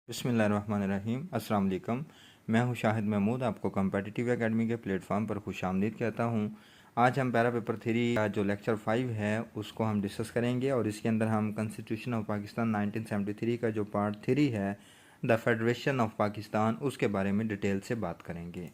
बिस्मिल्लाहिर्रहमानिर्रहीम। अस्सलाम वालेकुम। मैं हूं शाहिद महमूद, आपको कम्पिटिटिव एकेडमी के प्लेटफॉर्म पर खुशामदीद कहता हूं। आज हम पैरा पेपर 3 का जो लेक्चर 5 है उसको हम डिस्कस करेंगे और इसके अंदर हम कॉन्स्टिट्यूशन ऑफ पाकिस्तान 1973 का जो पार्ट 3 है द फेडरेशन ऑफ पाकिस्तान, उसके बारे में डिटेल से बात करेंगे।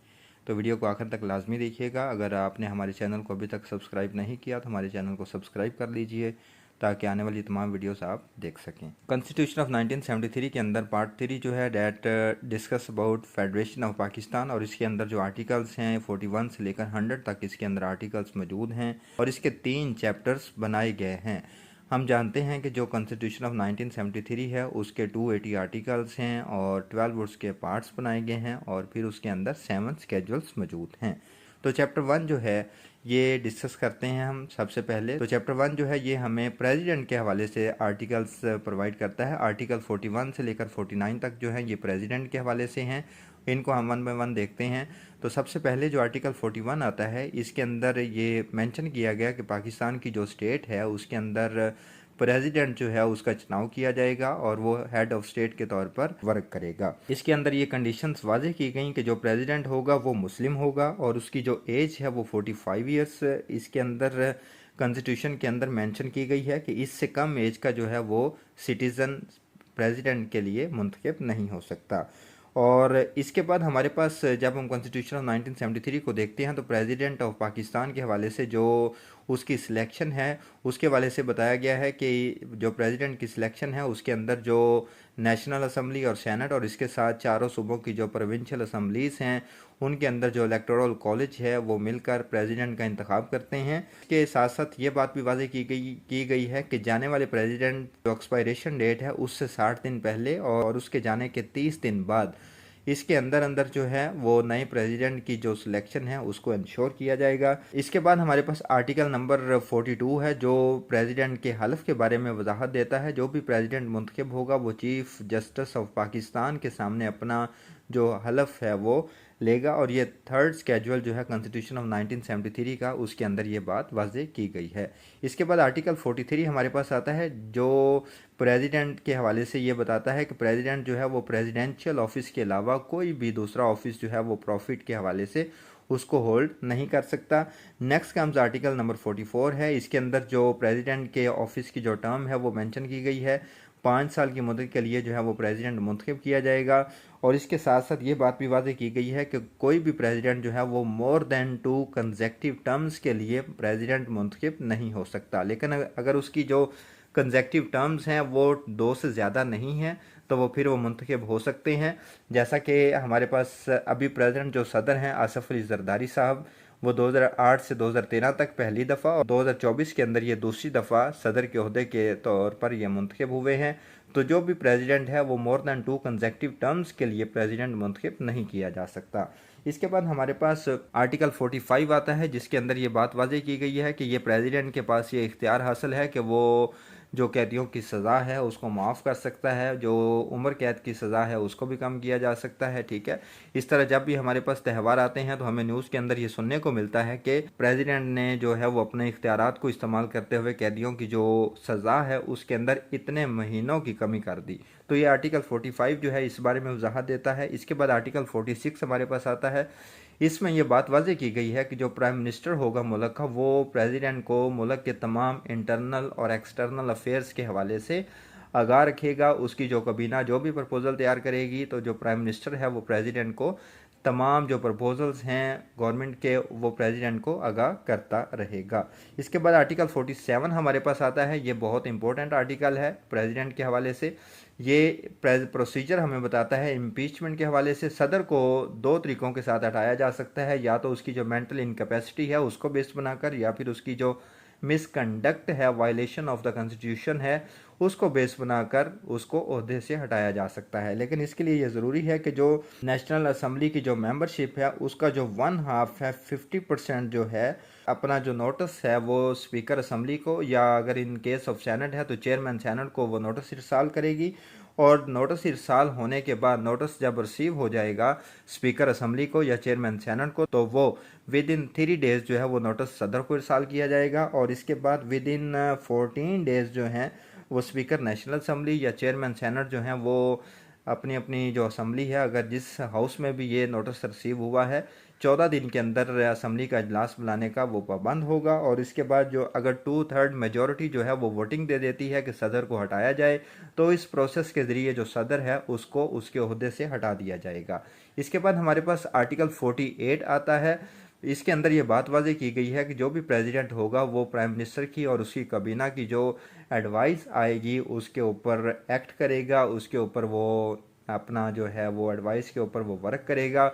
तो वीडियो को आखिर तक लाजमी देखिएगा। अगर आपने हमारे चैनल को अभी तक सब्सक्राइब नहीं किया तो हमारे चैनल को सब्सक्राइब कर लीजिए ताकि आने वाली तमाम वीडियोस आप देख सकें। कॉन्स्टिट्यूशन ऑफ 1973 के अंदर पार्ट 3 जो है that discuss about federation of Pakistan, और इसके अंदर जो आर्टिकल्स हैं 41 से लेकर 100 तक इसके अंदर आर्टिकल्स मौजूद हैं और इसके 3 चैप्टर्स बनाए गए हैं। हम जानते हैं कि जो कॉन्स्टिट्यूशन ऑफ 1973 है उसके 280 आर्टिकल्स हैं और 12 उसके पार्ट्स बनाए गए हैं और फिर उसके अंदर 7 स्केड्यूल्स मौजूद हैं। तो चैप्टर 1 जो है ये डिस्कस करते हैं हम सबसे पहले। तो चैप्टर 1 जो है ये हमें प्रेसिडेंट के हवाले से आर्टिकल्स प्रोवाइड करता है। आर्टिकल 41 से लेकर 49 तक जो है ये प्रेसिडेंट के हवाले से हैं। इनको हम 1 बाय 1 देखते हैं। तो सबसे पहले जो आर्टिकल 41 आता है इसके अंदर ये मेंशन किया गया कि पाकिस्तान की जो स्टेट है उसके अंदर प्रेसिडेंट जो है उसका चुनाव किया जाएगा और वो हेड ऑफ स्टेट के तौर पर वर्क करेगा। इसके अंदर ये कंडीशंस वाज़ेह की गई कि जो प्रेसिडेंट होगा वो मुस्लिम होगा और उसकी जो एज है वो 45 ईयर्स इसके अंदर कॉन्स्टिट्यूशन के अंदर मेंशन की गई है कि इससे कम एज का जो है वो सिटीज़न प्रेसिडेंट के लिए मुंतखब नहीं हो सकता। और इसके बाद हमारे पास जब हम कॉन्स्टिट्यूशन ऑफ 1973 को देखते हैं तो प्रेसिडेंट ऑफ पाकिस्तान के हवाले से जो उसकी सिलेक्शन है उसके हवाले से बताया गया है कि जो प्रेसिडेंट की सिलेक्शन है उसके अंदर जो नेशनल असम्बली और सेनेट और इसके साथ चारों सूबों की जो प्रोविंशियल असम्बलीज हैं उनके अंदर जो इलेक्टोरल कॉलेज है वो मिलकर प्रेसिडेंट का इंतखाब करते हैं। इसके साथ साथ ये बात भी वाज़ेह की गई है कि जाने वाले प्रेसिडेंट जो एक्सपायरेशन डेट है उससे 60 दिन पहले और उसके जाने के 30 दिन बाद इसके अंदर अंदर जो है वो नए प्रेसिडेंट की जो सिलेक्शन है उसको इंश्योर किया जाएगा। इसके बाद हमारे पास आर्टिकल नंबर 42 है जो प्रेसिडेंट के हल्फ के बारे में वजाहत देता है। जो भी प्रेसिडेंट मुंतखब होगा वो चीफ जस्टिस ऑफ पाकिस्तान के सामने अपना जो हल्फ है वो लेगा और ये 3rd स्केड्यूल जो है कॉन्स्टिट्यूशन ऑफ 1973 का उसके अंदर ये बात वाज़ेह की गई है। इसके बाद आर्टिकल 43 हमारे पास आता है जो प्रेसिडेंट के हवाले से ये बताता है कि प्रेसिडेंट जो है वो प्रेसिडेंशियल ऑफिस के अलावा कोई भी दूसरा ऑफिस जो है वो प्रॉफिट के हवाले से उसको होल्ड नहीं कर सकता। नेक्स्ट कम्स आर्टिकल नंबर 44 है। इसके अंदर जो प्रेसिडेंट के ऑफिस की जो टर्म है वो मेंशन की गई है। 5 साल की मुद्दत के लिए जो है वो प्रेसिडेंट मुंतखब किया जाएगा और इसके साथ साथ ये बात भी वाज़ेह की गई है कि कोई भी प्रेसिडेंट जो है वो मोर देन 2 कंसेक्टिव टर्म्स के लिए प्रेसिडेंट मुंतखब नहीं हो सकता। लेकिन अगर उसकी जो कंसेक्टिव टर्म्स हैं वो 2 से ज़्यादा नहीं हैं तो वो फिर वो मुंतखब हो सकते हैं। जैसा कि हमारे पास अभी प्रेसिडेंट जो सदर हैं आसफ अली जरदारी साहब, वो 2008 से 2013 तक पहली दफ़ा और 2024 के अंदर ये दूसरी दफ़ा सदर के ओहदे के तौर पर ये मुंतखब हुए हैं। तो जो भी प्रेसिडेंट है वो मोर दैन 2 कंसेक्टिव टर्म्स के लिए प्रेसिडेंट मुंतखब नहीं किया जा सकता। इसके बाद हमारे पास आर्टिकल 45 आता है जिसके अंदर ये बात वाज़ेह की गई है कि ये प्रेसिडेंट के पास ये इख्तियार हासिल है कि वो जो कैदियों की सज़ा है उसको माफ़ कर सकता है, जो उम्र कैद की सज़ा है उसको भी कम किया जा सकता है। ठीक है, इस तरह जब भी हमारे पास त्यौहार आते हैं तो हमें न्यूज़ के अंदर ये सुनने को मिलता है कि प्रेसिडेंट ने जो है वो अपने इख्तियारात को इस्तेमाल करते हुए कैदियों की जो सज़ा है उसके अंदर इतने महीनों की कमी कर दी। तो ये आर्टिकल 45 जो है इस बारे में वजाहत देता है। इसके बाद आर्टिकल 46 हमारे पास आता है। इसमें यह बात वाज़ेह की गई है कि जो प्राइम मिनिस्टर होगा मुल्क का वो प्रेसिडेंट को मुल्क के तमाम इंटरनल और एक्सटर्नल अफेयर्स के हवाले से आगाह रखेगा। उसकी जो काबीना जो भी प्रपोज़ल तैयार करेगी तो जो प्राइम मिनिस्टर है वो प्रेसिडेंट को तमाम जो प्रपोजल्स हैं गवर्नमेंट के वो प्रेसिडेंट को आगाह करता रहेगा। इसके बाद आर्टिकल 47 हमारे पास आता है। ये बहुत इंपॉर्टेंट आर्टिकल है प्रेसिडेंट के हवाले से। ये प्रोसीजर हमें बताता है इम्पीचमेंट के हवाले से सदर को 2 तरीक़ों के साथ हटाया जा सकता है, या तो उसकी जो मेंटल इनकैपेसिटी है उसको बेस बनाकर या फिर उसकी जो मिसकंडक्ट है, वायलेशन ऑफ द कॉन्स्टिट्यूशन है, उसको बेस बनाकर उसको ओहदे से हटाया जा सकता है। लेकिन इसके लिए ये ज़रूरी है कि जो नेशनल असम्बली की जो मेंबरशिप है उसका जो 1/2 है 50% जो है अपना जो नोटिस है वो स्पीकर असम्बली को, या अगर इन केस ऑफ सेनेट है तो चेयरमैन सेनेट को वो नोटिस इरसाल करेगी और नोटिस इरसाल होने के बाद नोटिस जब रिसीव हो जाएगा स्पीकर असम्बली को या चेयरमैन सेनेट को तो वो विद इन 3 डेज़ जो है वो नोटिस सदर को इरसाल किया जाएगा और इसके बाद विद इन 14 डेज़ जो हैं वो स्पीकर नेशनल असम्बली या चेयरमैन सेनेट जो हैं वो अपनी अपनी जो असम्बली है, अगर जिस हाउस में भी ये नोटिस रिसीव हुआ है, 14 दिन के अंदर असम्बली का इजलास बुलाने का वो पाबंद होगा। और इसके बाद जो अगर 2/3 मेजॉरिटी जो है वो वोटिंग दे देती है कि सदर को हटाया जाए, तो इस प्रोसेस के ज़रिए जो सदर है उसको उसके ओहदे से हटा दिया जाएगा। इसके बाद हमारे पास आर्टिकल 48 आता है। इसके अंदर ये बात वाज़ेह की गई है कि जो भी प्रेसिडेंट होगा वो प्राइम मिनिस्टर की और उसकी काबीना की जो एडवाइस आएगी उसके ऊपर एक्ट करेगा, उसके ऊपर वो अपना जो है वो एडवाइस के ऊपर वो वर्क करेगा,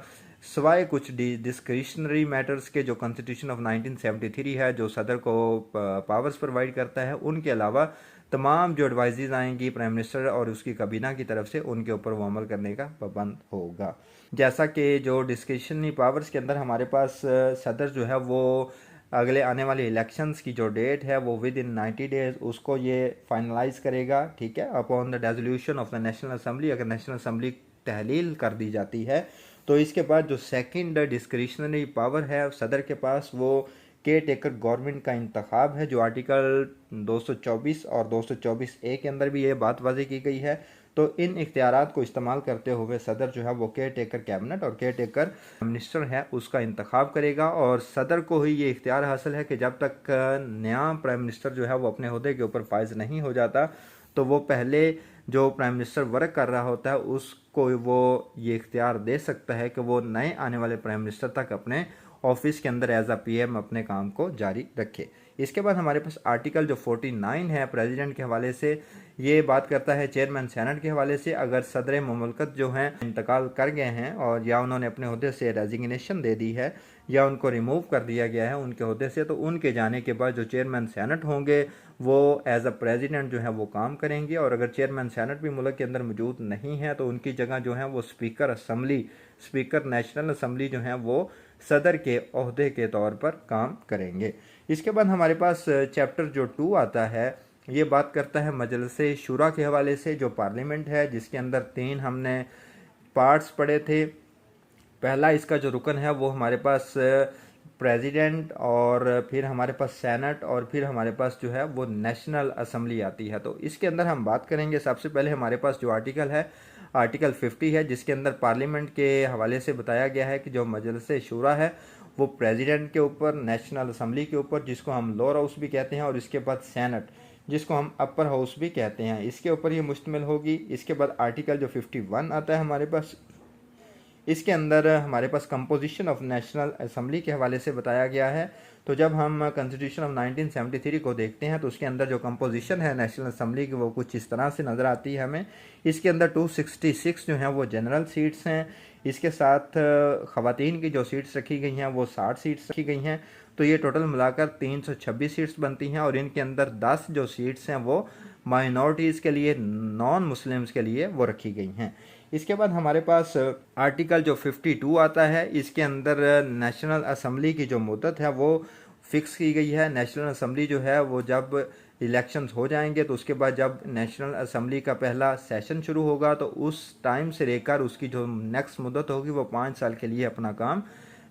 सिवाय कुछ डिस्क्रिशनरी मैटर्स के जो कॉन्स्टिट्यूशन ऑफ 1973 है जो सदर को पावर्स प्रोवाइड करता है, उनके अलावा तमाम जो एडवाइजेज आएंगी प्राइम मिनिस्टर और उसकी काबीना की तरफ से उनके ऊपर वो अमल करने का पाबंद होगा। जैसा कि जो डिस्क्रिशनरी पावर्स के अंदर हमारे पास सदर जो है वो अगले आने वाले इलेक्शंस की जो डेट है वो विद इन 90 डेज उसको ये फाइनलाइज करेगा, ठीक है, upon the resolution of the national assembly. अगर नेशनल असम्बली तहलील कर दी जाती है तो इसके बाद जो सेकंड डिस्क्रिशनरी पावर है सदर के पास वो केयर टेकर गवर्नमेंट का इंतखाब है, जो आर्टिकल 224 और 224A के अंदर भी ये बात वाज़ेह की गई है। तो इन इख्तियारात को इस्तेमाल करते हुए सदर जो है वो केयर टेकर कैबिनेट और केयर टेकर मिनिस्टर है उसका इंतखाब करेगा। और सदर को ही ये इख्तियार हासिल है कि जब तक नया प्राइम मिनिस्टर जो है वो अपने ओहदे के ऊपर फाइज नहीं हो जाता तो वो पहले जो प्राइम मिनिस्टर वर्क कर रहा होता है उसको वो ये इख्तियार दे सकता है कि वो नए आने वाले प्राइम मिनिस्टर तक अपने ऑफिस के अंदर एज अ पीएम अपने काम को जारी रखे। इसके बाद हमारे पास आर्टिकल जो 49 है प्रेसिडेंट के हवाले से, ये बात करता है चेयरमैन सेनेट के हवाले से। अगर सदर मुमलकत जो हैं इंतकाल कर गए हैं और या उन्होंने अपने अहदे से रेजिग्नेशन दे दी है या उनको रिमूव कर दिया गया है उनके अहदे से, तो उनके जाने के बाद जो चेयरमैन सेनेट होंगे वो एज अ प्रेसिडेंट जो है वो काम करेंगे। और अगर चेयरमैन सेनेट भी मुल्क के अंदर मौजूद नहीं है तो उनकी जगह जो है वो speaker assembly, speaker national assembly जो है वो सदर के ओहदे के तौर पर काम करेंगे। इसके बाद हमारे पास चैप्टर जो 2 आता है ये बात करता है मजलिसे शुरा के हवाले से, जो पार्लियामेंट है जिसके अंदर 3 हमने पार्ट्स पढ़े थे। पहला इसका जो रुकन है वो हमारे पास प्रेसिडेंट, और फिर हमारे पास सेनेट, और फिर हमारे पास जो है वो नेशनल असम्बली आती है। तो इसके अंदर हम बात करेंगे, सबसे पहले हमारे पास जो आर्टिकल है आर्टिकल 50 है जिसके अंदर पार्लियामेंट के हवाले से बताया गया है कि जो मजलिसे शुरा है वो प्रेसिडेंट के ऊपर, नेशनल असम्बली के ऊपर जिसको हम लोअर हाउस भी कहते हैं, और इसके बाद सेनेट जिसको हम अपर हाउस भी कहते हैं, इसके ऊपर ये मुश्तमिल होगी। इसके बाद आर्टिकल जो 51 आता है हमारे पास, इसके अंदर हमारे पास कंपोजिशन ऑफ नेशनल असम्बली के हवाले से बताया गया है। तो जब हम कॉन्स्टिट्यूशन ऑफ 1973 को देखते हैं तो उसके अंदर जो कंपोजिशन है नेशनल असम्बली की वो कुछ इस तरह से नज़र आती है हमें। इसके अंदर 266 जो हैं वो जनरल सीट्स हैं, इसके साथ ख़वातीन की जो सीट्स रखी गई हैं वो 60 सीट्स रखी गई हैं। तो ये टोटल मिलाकर 326 सीट्स बनती हैं, और इनके अंदर 10 जो सीट्स हैं वो माइनॉरिटीज़ के लिए, नॉन मुस्लिम्स के लिए वो रखी गई हैं। इसके बाद हमारे पास आर्टिकल जो 52 आता है, इसके अंदर नेशनल असम्बली की जो मुद्दत है वो फिक्स की गई है। नेशनल असम्बली जो है वो जब इलेक्शंस हो जाएंगे तो उसके बाद जब नेशनल असम्बली का पहला सेशन शुरू होगा तो उस टाइम से लेकर उसकी जो नेक्स्ट मुद्दत होगी वो 5 साल के लिए अपना काम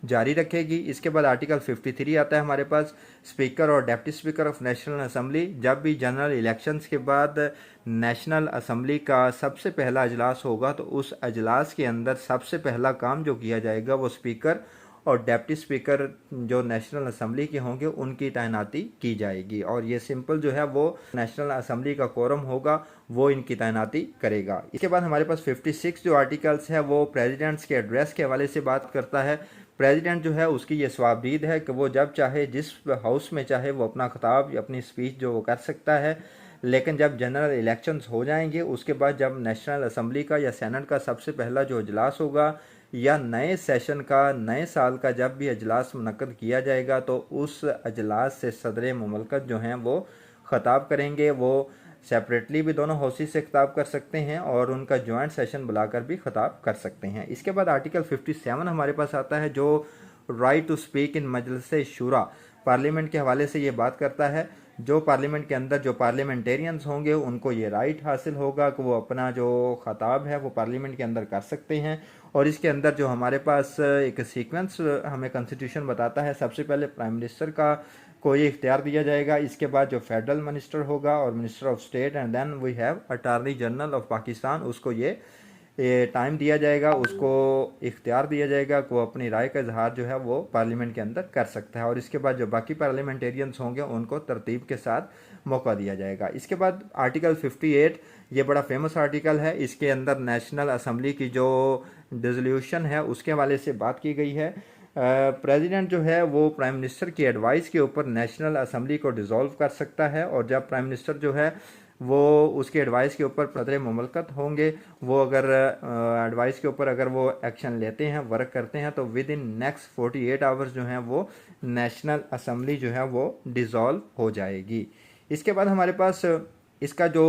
जारी रखेगी। इसके बाद आर्टिकल 53 आता है हमारे पास, स्पीकर और deputy speaker of national assembly. जब भी जनरल इलेक्शंस के बाद नेशनल असम्बली का सबसे पहला अजलास होगा तो उस अजलास के अंदर सबसे पहला काम जो किया जाएगा वो स्पीकर और डिप्टी स्पीकर जो नेशनल असम्बली के होंगे उनकी तैनाती की जाएगी, और ये सिंपल जो है वो नेशनल असम्बली का कोरम होगा वो इनकी तैनाती करेगा। इसके बाद हमारे पास 56 जो आर्टिकल्स है वो प्रेसिडेंट्स के एड्रेस के हवाले से बात करता है। प्रेसिडेंट जो है उसकी ये स्वाबदीद है कि वो जब चाहे जिस हाउस में चाहे वो अपना खिताब या अपनी स्पीच जो वो कर सकता है, लेकिन जब जनरल इलेक्शंस हो जाएंगे उसके बाद जब नेशनल असम्बली का या सेनेट का सबसे पहला जो अजलास होगा या नए सेशन का, नए साल का जब भी अजलास मुनक्कद किया जाएगा तो उस अजलास से सदर मुमलकत जो हैं वो ख़ताब करेंगे। वो सेपरेटली भी दोनों हाउसेस से खिताब कर सकते हैं और उनका जॉइंट सेशन बुलाकर भी खिताब कर सकते हैं। इसके बाद आर्टिकल 57 हमारे पास आता है जो right to speak in Majlis-e Shura, parliament के हवाले से ये बात करता है। जो पार्लियामेंट के अंदर जो पार्लियामेंटेरियंस होंगे उनको ये राइट हासिल होगा कि वो अपना जो खिताब है वो पार्लियामेंट के अंदर कर सकते हैं। और इसके अंदर जो हमारे पास एक सीक्वेंस हमें कॉन्स्टिट्यूशन बताता है, सबसे पहले प्राइम मिनिस्टर का को ये इख्तियार दिया जाएगा, इसके बाद जो फेडरल मिनिस्टर होगा और minister of state, and then we have attorney general of Pakistan, उसको ये ये टाइम दिया जाएगा, उसको इख्तियार दिया जाएगा कि वो अपनी राय का इजहार जो है वो पार्लियामेंट के अंदर कर सकता है, और इसके बाद जो बाकी पार्लियामेंटेरियंस होंगे उनको तरतीब के साथ मौका दिया जाएगा। इसके बाद आर्टिकल 58, ये बड़ा फेमस आर्टिकल है। इसके अंदर नेशनल असम्बली की जो डिसोल्यूशन है उसके हवाले से बात की गई है। प्रेसिडेंट जो है वो प्राइम मिनिस्टर की एडवाइस के ऊपर नेशनल असम्बली को डिसॉल्व कर सकता है, और जब प्राइम मिनिस्टर जो है वो उसके एडवाइस के ऊपर सदर मुमलकत होंगे, वो अगर एडवाइस के ऊपर अगर वो एक्शन लेते हैं, वर्क करते हैं, तो विद इन नेक्स्ट 48 आवर्स जो हैं वो नेशनल असम्बली जो है वो डिसॉल्व हो जाएगी। इसके बाद हमारे पास इसका जो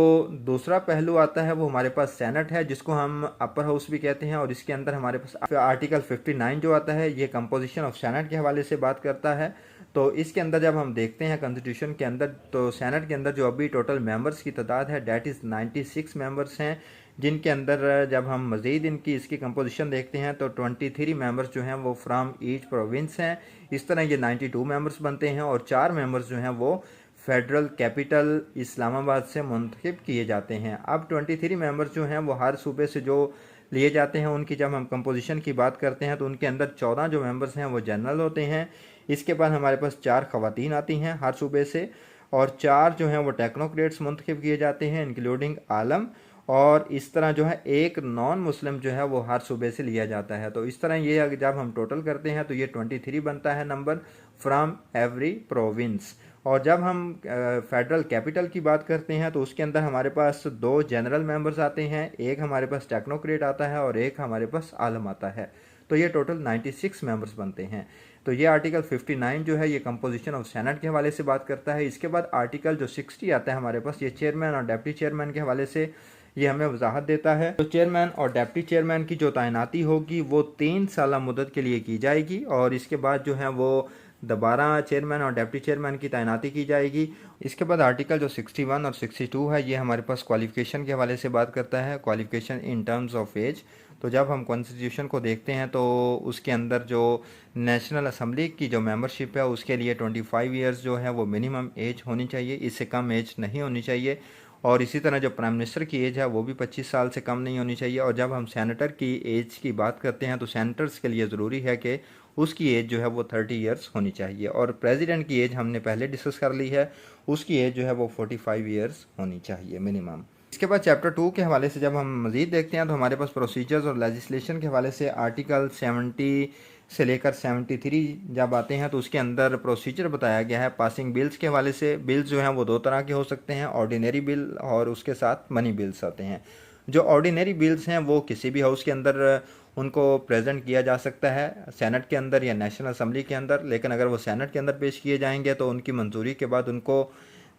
दूसरा पहलू आता है वो हमारे पास सेनेट है, जिसको हम अपर हाउस भी कहते हैं, और इसके अंदर हमारे पास आर्टिकल 59 जो आता है ये कंपोजिशन ऑफ सेनेट के हवाले से बात करता है। तो इसके अंदर जब हम देखते हैं कॉन्स्टिट्यूशन के अंदर, तो सेनेट के अंदर जो अभी टोटल मेंबर्स की तादाद है डेट इज़ 96 मेंबर्स हैं, जिनके अंदर जब हम मज़ीद इनकी इसकी कंपोजिशन देखते हैं तो 23 मेंबर्स जो हैं वो फ्राम ईच प्रोविंस हैं। इस तरह ये 92 मेंबर्स बनते हैं, और 4 मेंबर्स जो हैं वो फेडरल कैपिटल इस्लामाबाद से मुंतखब किए जाते हैं। अब 23 मेंबर्स जो हैं वो हर सूबे से जो लिए जाते हैं, उनकी जब हम कंपोजिशन की बात करते हैं तो उनके अंदर 14 जो मेंबर्स हैं वो जनरल होते हैं। इसके बाद हमारे पास 4 ख़वातीन आती हैं हर सूबे से, और 4 जो हैं वो टेक्नोक्रेट्स मुंतखब किए जाते हैं इंक्लूडिंग आलम, और इस तरह जो है एक नॉन मुस्लिम जो है वो हर सूबे से लिया जाता है। तो इस तरह ये जब हम टोटल करते हैं तो ये 23 बनता है नंबर फ्राम एवरी प्रोविंस। और जब हम फेडरल कैपिटल की बात करते हैं तो उसके अंदर हमारे पास 2 जनरल मेंबर्स आते हैं, एक हमारे पास टेक्नोक्रेट आता है और एक हमारे पास आलम आता है। तो ये टोटल 96 मेंबर्स बनते हैं। तो ये आर्टिकल 59 जो है ये कंपोजिशन ऑफ सेनेट के हवाले से बात करता है। इसके बाद आर्टिकल जो 60 आता है हमारे पास, ये चेयरमैन और डिप्टी चेयरमैन के हवाले से ये हमें वजाहत देता है। तो चेयरमैन और डिप्टी चेयरमैन की जो तैनाती होगी वो 3 साल मुद्दत के लिए की जाएगी, और इसके बाद जो है वो दोबारा चेयरमैन और डिप्टी चेयरमैन की तैनाती की जाएगी। इसके बाद आर्टिकल जो 61 और 62 है ये हमारे पास क्वालिफिकेशन के हवाले से बात करता है, qualification in terms of age. तो जब हम कॉन्स्टिट्यूशन को देखते हैं तो उसके अंदर जो नेशनल असम्बली की जो मेंबरशिप है उसके लिए 25 ईयर्स जो है वो मिनिमम एज होनी चाहिए, इससे कम एज नहीं होनी चाहिए। और इसी तरह जो प्राइम मिनिस्टर की एज है वो भी 25 साल से कम नहीं होनी चाहिए। और जब हम सेनेटर की एज की बात करते हैं तो सेनेटर्स के लिए ज़रूरी है कि उसकी एज जो है वो 30 ईयर्स होनी चाहिए, और प्रेसिडेंट की एज हमने पहले डिस्कस कर ली है, उसकी एज जो है वो 45 ईयर्स होनी चाहिए मिनिमम। इसके बाद चैप्टर 2 के हवाले से जब हम मज़ीद देखते हैं तो हमारे पास प्रोसीजर्स और लेजिस्लेशन के हवाले से आर्टिकल 70 से लेकर 73 जब आते हैं तो उसके अंदर प्रोसीजर बताया गया है पासिंग बिल्स के हवाले से। बिल्स जो हैं वो 2 तरह के हो सकते हैं, ऑर्डिनरी बिल और उसके साथ मनी बिल्स आते हैं। जो ऑर्डिनरी बिल्स हैं वो किसी भी हाउस के अंदर उनको प्रेजेंट किया जा सकता है, सेनेट के अंदर या नेशनल असम्बली के अंदर, लेकिन अगर वो सेनेट के अंदर पेश किए जाएंगे तो उनकी मंजूरी के बाद उनको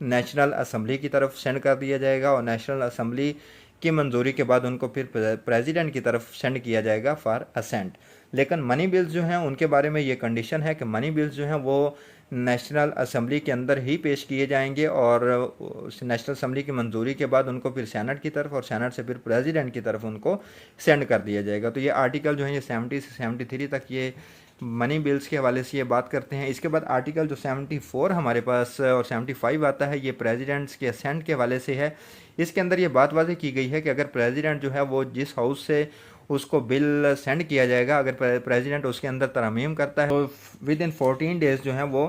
नेशनल असम्बली की तरफ सेंड कर दिया जाएगा, और नेशनल असम्बली की मंजूरी के बाद उनको फिर प्रेसिडेंट की तरफ सेंड किया जाएगा फॉर असेंट। लेकिन मनी बिल्स जो हैं उनके बारे में ये कंडीशन है कि मनी बिल्स जो हैं वो नेशनल असम्बली के अंदर ही पेश किए जाएंगे, और नेशनल असम्बली की मंजूरी के बाद उनको फिर सेनेट की तरफ और सेनेट से फिर प्रेसिडेंट की तरफ उनको सेंड कर दिया जाएगा। तो ये आर्टिकल जो है ये 70 से 73 तक ये मनी बिल्स के हवाले से ये बात करते हैं। इसके बाद आर्टिकल जो 74 हमारे पास और 75 आता है ये प्रेसिडेंट्स के असेंट के हवाले से है। इसके अंदर ये बात वाज़ेह की गई है कि अगर प्रेसिडेंट जो है वो जिस हाउस से उसको बिल सेंड किया जाएगा, अगर प्रेसिडेंट उसके अंदर तरमीम करता है तो विद इन 14 डेज़ जो है वो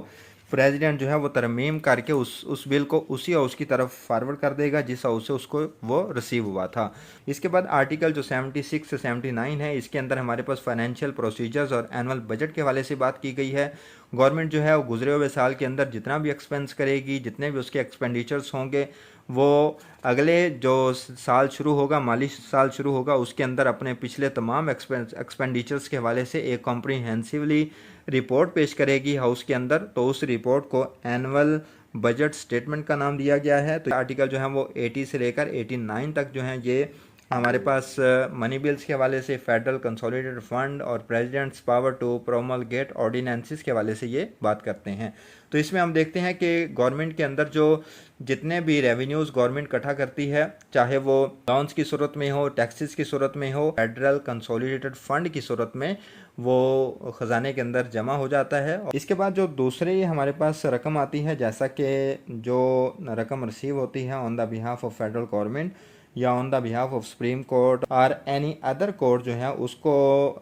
प्रेसिडेंट जो है वो तरमीम करके उस बिल को उसी हाउस की तरफ फारवर्ड कर देगा जिस हाउस से उसको वो रिसीव हुआ था। इसके बाद आर्टिकल जो 76 से 79 है इसके अंदर हमारे पास फाइनेंशियल प्रोसीजर्स और एनुअल बजट के हवाले से बात की गई है। गवर्नमेंट जो है वो गुजरे हुए साल के अंदर जितना भी एक्सपेंस करेगी, जितने भी उसके एक्सपेंडिचर्स होंगे, वो अगले जो साल शुरू होगा, माली साल शुरू होगा, उसके अंदर अपने पिछले तमाम एक्सपेंडिचर्स के हवाले से एक कॉम्प्रिहेंसिवली रिपोर्ट पेश करेगी हाउस के अंदर। तो उस रिपोर्ट को एनुअल बजट स्टेटमेंट का नाम दिया गया है। तो आर्टिकल जो है वो 80 से लेकर 89 तक जो है ये हमारे पास मनी बिल्स के हवाले से, फेडरल कंसोलिडेटेड फंड और president's power to promulgate ordinances के हवाले से ये बात करते हैं। तो इसमें हम देखते हैं कि गवर्नमेंट के अंदर जो जितने भी रेवेन्यूज़ गवर्नमेंट इकट्ठा करती है, चाहे वो लॉन्स की सूरत में हो, टैक्सेस की सूरत में हो, फेडरल कंसोलिडेटेड फंड की सूरत में, वो ख़जाने के अंदर जमा हो जाता है। इसके बाद जो दूसरे हमारे पास रकम आती है, जैसा कि जो रकम रिसीव होती है on the behalf of federal government, या on the behalf of supreme court और एनी अदर कोर्ट जो है उसको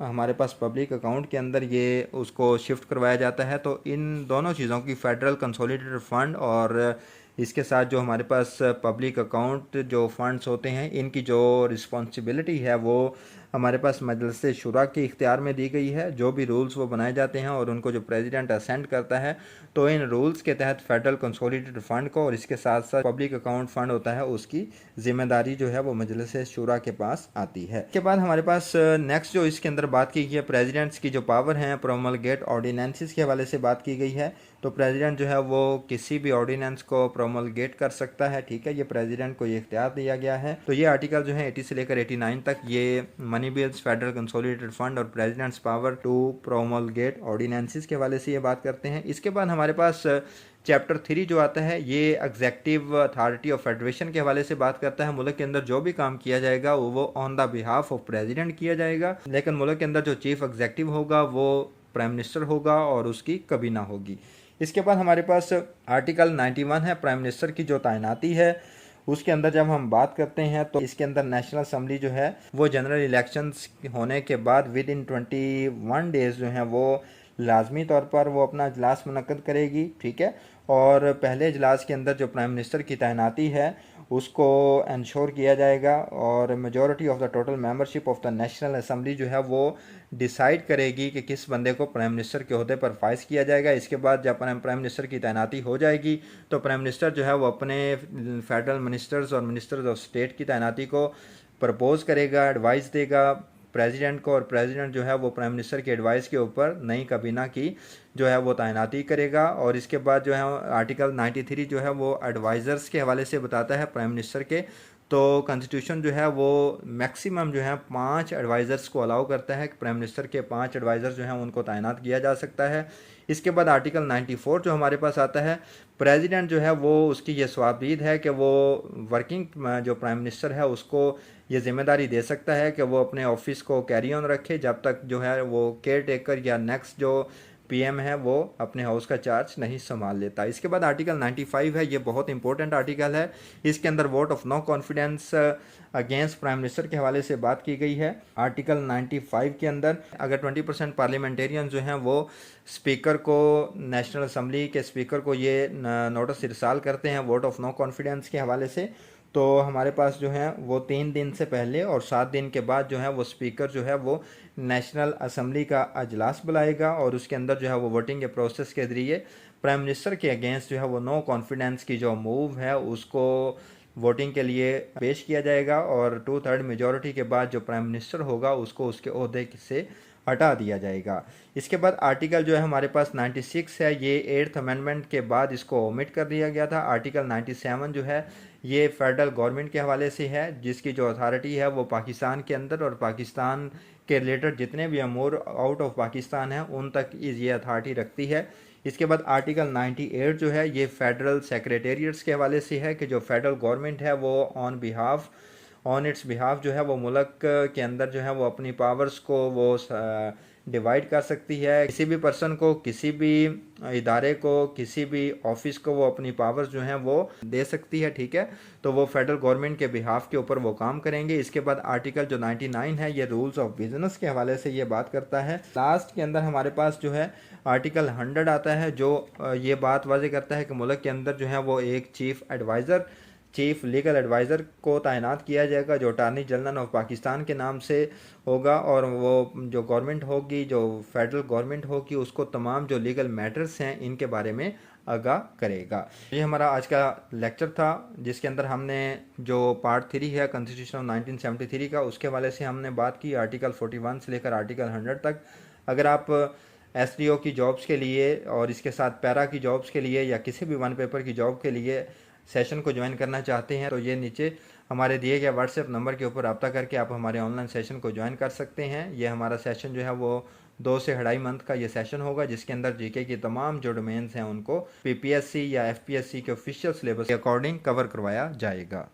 हमारे पास पब्लिक अकाउंट के अंदर ये उसको शिफ्ट करवाया जाता है। तो इन दोनों चीज़ों की फेडरल कंसोलिडेटेड फंड और इसके साथ जो हमारे पास पब्लिक अकाउंट जो फंड्स होते हैं इनकी जो रिस्पॉन्सिबिलिटी है वो हमारे पास मजलिस शुरा के इख्तियार में दी गई है। जो भी रूल्स वो बनाए जाते हैं और उनको जो प्रेसिडेंट असेंट करता है तो इन रूल्स के तहत फेडरल कंसोलिडेटेड फंड को और इसके साथ साथ पब्लिक अकाउंट फंड होता है उसकी जिम्मेदारी जो है वो मजलिस शुरा के पास आती है। इसके बाद हमारे पास नेक्स्ट जो इसके अंदर बात की गई है प्रेसिडेंट्स की जो पावर हैं प्रोमलगेट ऑर्डिनेंसेस के हवाले से बात की गई है। तो प्रेसिडेंट जो है वो किसी भी ऑर्डिनेंस को प्रोमलगेट कर सकता है, ठीक है, ये प्रेसिडेंट को ये इख्तियार दिया गया है। तो ये आर्टिकल जो है 80 से लेकर 89 तक ये money bills, federal consolidated fund और president's power to promulgate ordinances के हवाले से ये बात करते हैं। इसके बाद हमारे पास चैप्टर 3 जो आता है ये एग्जेक्टिव अथॉरिटी ऑफ फेडरेशन के हवाले से बात करता है। मुल्क के अंदर जो भी काम किया जाएगा वो on the behalf of president किया जाएगा, लेकिन मुल्क के अंदर जो चीफ एग्जेक्टिव होगा वो प्राइम मिनिस्टर होगा और उसकी कबीना होगी। इसके बाद हमारे पास आर्टिकल 91 है प्राइम मिनिस्टर की जो तैनाती है। उसके अंदर जब हम बात करते हैं तो इसके अंदर नेशनल असम्बली जो है वो जनरल इलेक्शंस होने के बाद विद इन 21 डेज जो है वो लाजमी तौर पर वो अपना इजलास मुनक्कद करेगी, ठीक है। और पहले इजलास के अंदर जो प्राइम मिनिस्टर की तैनाती है उसको इंश्योर किया जाएगा और majority of the total membership of the national assembly जो है वो डिसाइड करेगी कि किस बंदे को प्राइम मिनिस्टर के ओहदे पर फाइज किया जाएगा। इसके बाद जब प्राइम मिनिस्टर की तैनाती हो जाएगी तो प्राइम मिनिस्टर जो है वो अपने फेडरल मिनिस्टर्स और मिनिस्टर्स ऑफ स्टेट की तैनाती को प्रपोज करेगा, एडवाइस देगा प्रेसिडेंट को, और प्रेसिडेंट जो है वो प्राइम मिनिस्टर की एडवाइस के ऊपर नई काबीना की जो है वो तैनाती करेगा। और इसके बाद जो है आर्टिकल 93 जो है वो एडवाइज़र्स के हवाले से बताता है प्राइम मिनिस्टर के। तो कॉन्स्टिट्यूशन जो है वो मैक्सिमम जो है 5 एडवाइज़र्स को अलाउ करता है कि प्राइम मिनिस्टर के 5 एडवाइज़र्स जो हैं उनको तैनात किया जा सकता है। इसके बाद आर्टिकल 94 जो हमारे पास आता है, प्रेसिडेंट जो है वो उसकी ये स्वाबदीद है कि वो वर्किंग जो प्राइम मिनिस्टर है उसको ये जिम्मेदारी दे सकता है कि वो अपने ऑफिस को कैरी ऑन रखे जब तक जो है वो केयर टेकर या नेक्स्ट जो पीएम है वो अपने हाउस का चार्ज नहीं संभाल लेता। इसके बाद आर्टिकल 95 है, ये बहुत इंपॉर्टेंट आर्टिकल है। इसके अंदर vote of no confidence against prime minister के हवाले से बात की गई है। आर्टिकल 95 के अंदर अगर 20% पार्लियामेंटेरियन जो हैं वो स्पीकर को, नेशनल असम्बली के स्पीकर को ये नोटिस इरसाल करते हैं वोट ऑफ नो कॉन्फिडेंस के हवाले से, तो हमारे पास जो है वो 3 दिन से पहले और 7 दिन के बाद जो है वो स्पीकर जो है वो नेशनल असम्बली का अजलास बुलाएगा और उसके अंदर जो है वो वोटिंग के प्रोसेस के ज़रिए प्राइम मिनिस्टर के अगेंस्ट जो है वो नो कॉन्फिडेंस की जो मूव है उसको वोटिंग के लिए पेश किया जाएगा और 2/3 मेजॉरिटी के बाद जो प्राइम मिनिस्टर होगा उसको उसके ओहदे से हटा दिया जाएगा। इसके बाद आर्टिकल जो है हमारे पास 96 है, ये 8th अमेंडमेंट के बाद इसको ओमिट कर दिया गया था। आर्टिकल 97 जो है ये फेडरल गवर्नमेंट के हवाले से है जिसकी जो अथॉरिटी है वो पाकिस्तान के अंदर और पाकिस्तान के रिलेटेड जितने भी अमूर आउट ऑफ पाकिस्तान हैं उन तक ये अथॉरिटी रखती है। इसके बाद आर्टिकल 98 जो है ये फेडरल सेक्रेटेरिएट्स के हवाले से है कि जो फेडरल गवर्नमेंट है वो ऑन इट्स बिहाफ जो है वो मुल्क के अंदर जो है वो अपनी पावर्स को वो डिवाइड कर सकती है। किसी भी पर्सन को, किसी भी इदारे को, किसी भी ऑफिस को वो अपनी पावर्स जो हैं वो दे सकती है, ठीक है। तो वो फेडरल गवर्नमेंट के बिहाफ के ऊपर वो काम करेंगे। इसके बाद आर्टिकल जो 99 है ये रूल्स ऑफ बिजनेस के हवाले से ये बात करता है। लास्ट के अंदर हमारे पास जो है आर्टिकल 100 आता है जो ये बात वाज़ेह करता है कि मुल्क के अंदर जो है वो एक चीफ लीगल एडवाइज़र को तैनात किया जाएगा जो अटारनी जनरल ऑफ पाकिस्तान के नाम से होगा और वो जो गवर्नमेंट होगी, जो फेडरल गवर्नमेंट होगी, उसको तमाम जो लीगल मैटर्स हैं इनके बारे में आगाह करेगा। ये हमारा आज का लेक्चर था जिसके अंदर हमने जो पार्ट 3 है कॉन्स्टिट्यूशन ऑफ 1973 का उसके हवाले से हमने बात की आर्टिकल 41 से लेकर आर्टिकल 100 तक। अगर आप SDO की जॉब्स के लिए और इसके साथ पैरा की जॉब्स के लिए या किसी भी वन पेपर की जॉब के लिए सेशन को ज्वाइन करना चाहते हैं तो ये नीचे हमारे दिए गए व्हाट्सएप नंबर के ऊपर रब्ता करके आप हमारे ऑनलाइन सेशन को ज्वाइन कर सकते हैं। ये हमारा सेशन जो है वो 2 से 2.5 मंथ का ये सेशन होगा जिसके अंदर जीके की तमाम जो डोमेन्स हैं उनको PPSC या FPSC के ऑफिशियल सिलेबस के अकॉर्डिंग कवर करवाया जाएगा।